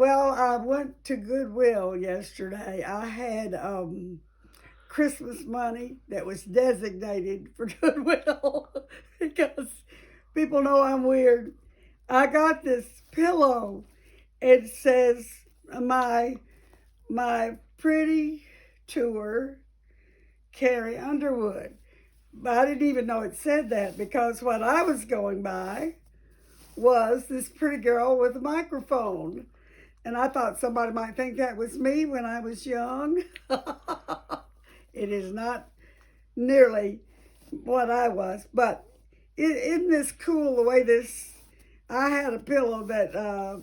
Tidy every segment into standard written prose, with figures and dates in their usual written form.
Well, I went to Goodwill yesterday. I had Christmas money that was designated for Goodwill because people know I'm weird. I got this pillow. It says my my pretty tour, Carrie Underwood. But I didn't even know it said that because what I was going by was this pretty girl with a microphone. And I thought somebody might think that was me when I was young. It is not nearly what I was, but isn't this cool the way this? I had a pillow that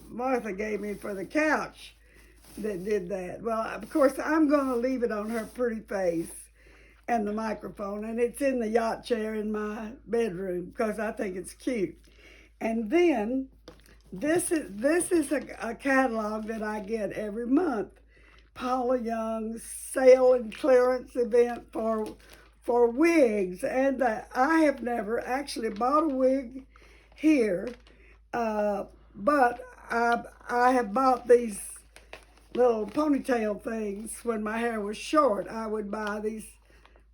Martha gave me for the couch that did that. Well, of course, I'm going to leave it on her pretty face and the microphone, and it's in the yacht chair in my bedroom because I think it's cute. And then this is a catalog that I get every month. Paula Young's sale and clearance event for wigs, and I have never actually bought a wig here, but I have bought these little ponytail things when my hair was short. I would buy these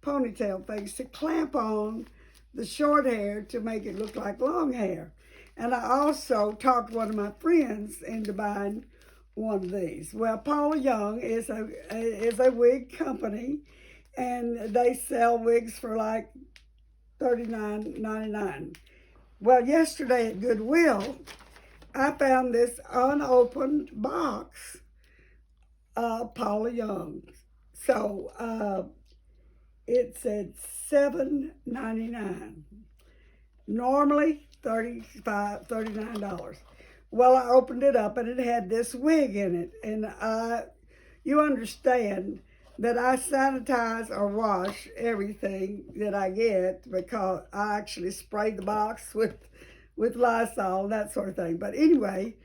ponytail things to clamp on the short hair to make it look like long hair. And I also talked one of my friends into buying one of these. Well, Paula Young is a wig company, and they sell wigs for like $39.99. Well, yesterday at Goodwill, I found this unopened box of Paula Young. So it said $7.99. Normally $39. Well, I opened it up and it had this wig in it, and you understand that I sanitize or wash everything that I get because I actually sprayed the box with Lysol, that sort of thing. But anyway,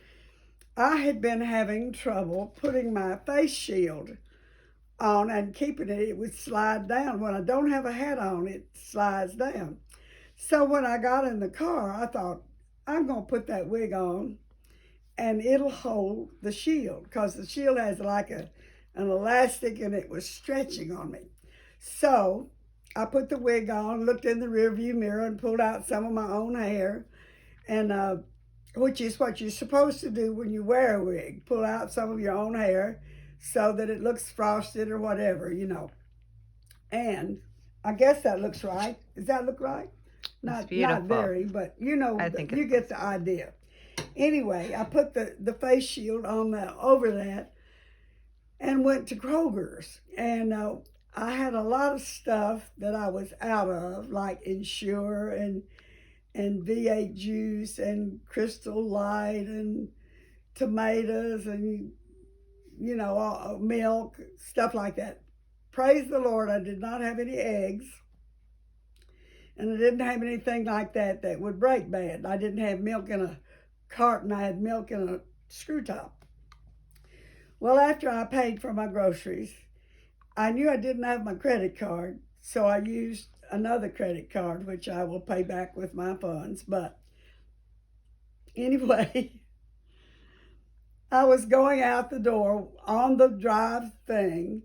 I had been having trouble putting my face shield on and keeping it. It would slide down. When I don't have a hat on, it slides down. So when I got in the car, I thought, I'm going to put that wig on and it'll hold the shield because the shield has like an elastic and it was stretching on me. So I put the wig on, looked in the rearview mirror and pulled out some of my own hair, and which is what you're supposed to do when you wear a wig, pull out some of your own hair so that it looks frosted or whatever. And I guess that looks right. Does that look right? It's Not beautiful. very, but I think you it get does. the idea. Anyway, I put the face shield on over that and went to Kroger's, and I had a lot of stuff that I was out of, like Ensure and V8 juice and Crystal Light and tomatoes and milk, stuff like that. Praise the Lord, I did not have any eggs, and I didn't have anything like that would break bad. I didn't have milk in a carton. I had milk in a screw top. Well, after I paid for my groceries, I knew I didn't have my credit card, so I used another credit card, which I will pay back with my funds. But anyway, I was going out the door on the drive thing,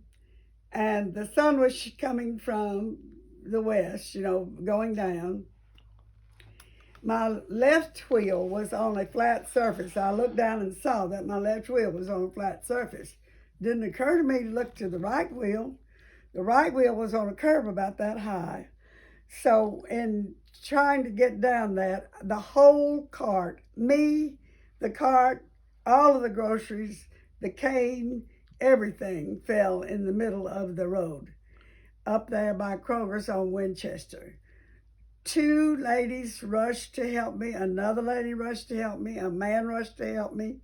and the sun was coming from the west, going down. My left wheel was on a flat surface. I looked down and saw that my left wheel was on a flat surface. Didn't occur to me to look to the right wheel. The right wheel was on a curve about that high. So in trying to get down that, the whole cart, me, the cart, all of the groceries, the cane, everything fell in the middle of the road up there by Kroger's on Winchester. Two ladies rushed to help me. Another lady rushed to help me. A man rushed to help me.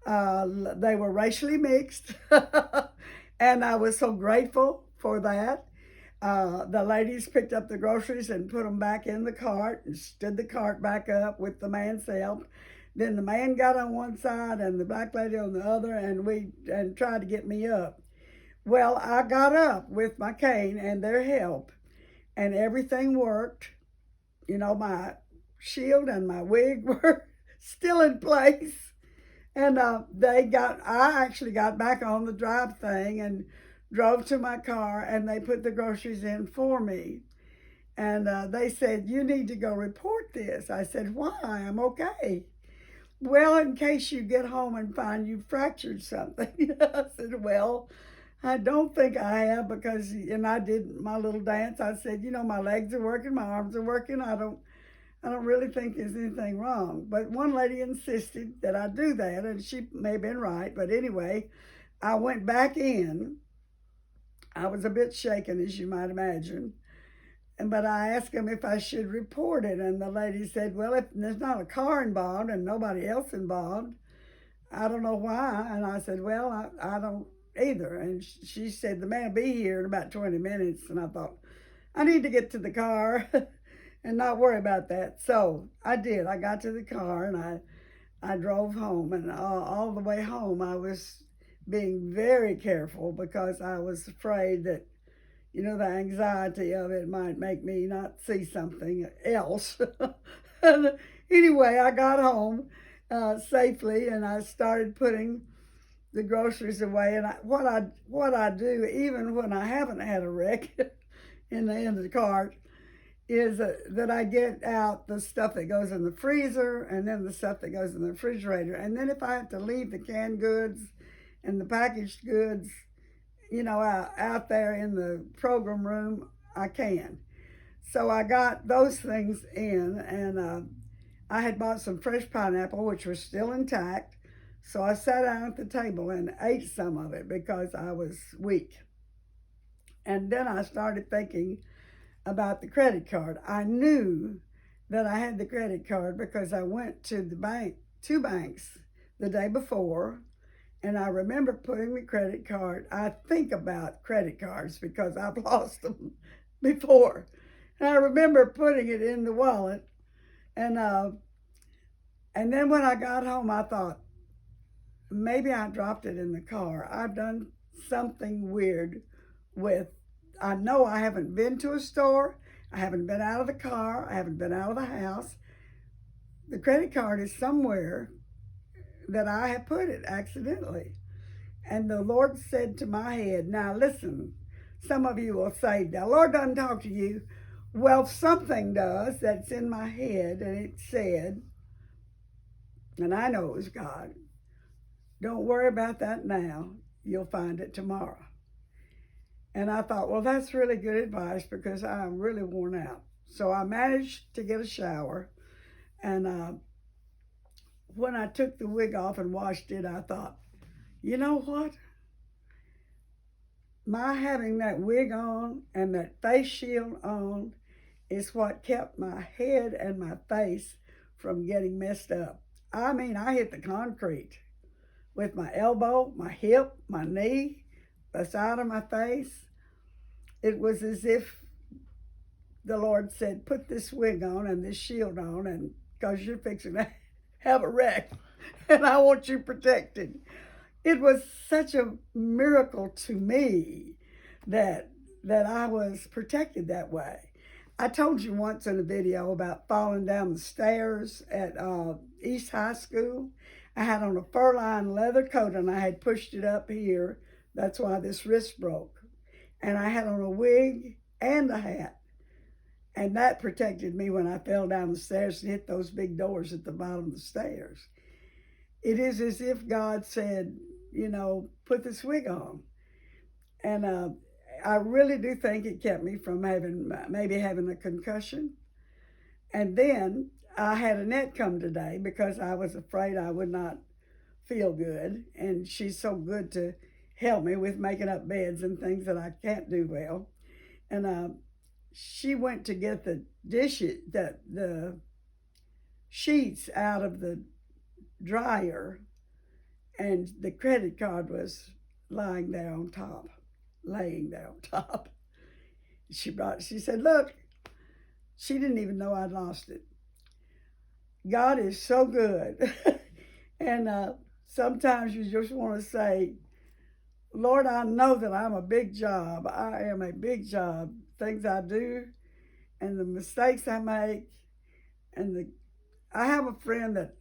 They were racially mixed, and I was so grateful for that. The ladies picked up the groceries and put them back in the cart and stood the cart back up with the man's help. Then the man got on one side and the black lady on the other, and tried to get me up. Well, I got up with my cane and their help, and everything worked. My shield and my wig were still in place. And I actually got back on the drive thing and drove to my car, and they put the groceries in for me. And they said, "You need to go report this." I said, "Why? I'm okay." "Well, in case you get home and find you fractured something." I said, "Well, I don't think I have because," and I did my little dance. I said, "My legs are working, my arms are working. I don't really think there's anything wrong." But one lady insisted that I do that, and she may have been right. But anyway, I went back in. I was a bit shaken, as you might imagine. But I asked him if I should report it, and the lady said, "Well, if there's not a car involved and nobody else involved, I don't know why." And I said, "Well, I don't either." And she said, "The man will be here in about 20 minutes." And I thought, I need to get to the car and not worry about that. So I did. I got to the car and I drove home. And all the way home, I was being very careful because I was afraid that, the anxiety of it might make me not see something else. And anyway, I got home safely, and I started putting the groceries away. And what I do, even when I haven't had a wreck in the end of the cart, is that I get out the stuff that goes in the freezer and then the stuff that goes in the refrigerator. And then if I have to leave the canned goods and the packaged goods, out there in the program room, I can. So I got those things in, and I had bought some fresh pineapple, which was still intact. So I sat down at the table and ate some of it because I was weak. And then I started thinking about the credit card. I knew that I had the credit card because I went to the bank, two banks, the day before, and I remember putting the credit card. I think about credit cards because I've lost them before. And I remember putting it in the wallet, and then when I got home, I thought, maybe I dropped it in the car. I've done something weird with, I know I haven't been to a store. I haven't been out of the car. I haven't been out of the house. The credit card is somewhere that I have put it accidentally. And the Lord said to my head, now listen, some of you will say, the Lord doesn't talk to you. Well, something does that's in my head. And it said, and I know it was God, don't worry about that now. You'll find it tomorrow. And I thought, well, that's really good advice because I'm really worn out. So I managed to get a shower. And when I took the wig off and washed it, I thought, you know what? My having that wig on and that face shield on is what kept my head and my face from getting messed up. I mean, I hit the concrete with my elbow, my hip, my knee, the side of my face. It was as if the Lord said, put this wig on and this shield on, and because you're fixing to have a wreck and I want you protected. It was such a miracle to me that I was protected that way. I told you once in a video about falling down the stairs at East High School. I had on a fur-lined leather coat and I had pushed it up here. That's why this wrist broke. And I had on a wig and a hat. And that protected me when I fell down the stairs and hit those big doors at the bottom of the stairs. It is as if God said, put this wig on. And I really do think it kept me from maybe having a concussion. And then I had Annette come today because I was afraid I would not feel good. And she's so good to help me with making up beds and things that I can't do well. And she went to get the the sheets out of the dryer, and the credit card was laying there on top. She said, look, she didn't even know I'd lost it. God is so good. And sometimes you just want to say, Lord, I know that I'm a big job. I am a big job. Things I do and the mistakes I make. I have a friend that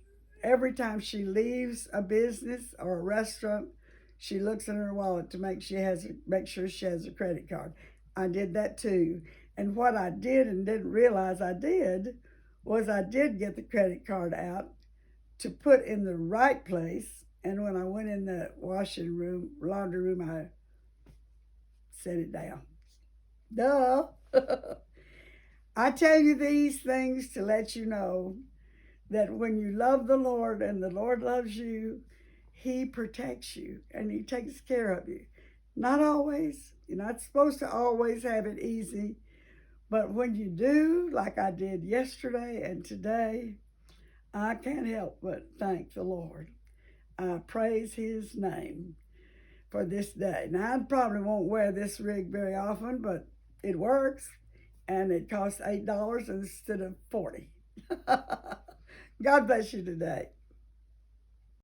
every time she leaves a business or a restaurant, she looks in her wallet to make sure she has a credit card. I did that too. And what I did and didn't realize I did was I did get the credit card out to put in the right place. And when I went in the laundry room, I set it down. Duh. I tell you these things to let you know that when you love the Lord and the Lord loves you, He protects you and He takes care of you. Not always. You're not supposed to always have it easy. But when you do, like I did yesterday and today, I can't help but thank the Lord. I praise His name for this day. Now, I probably won't wear this rig very often, but it works. And it costs $8 instead of $40. God bless you today.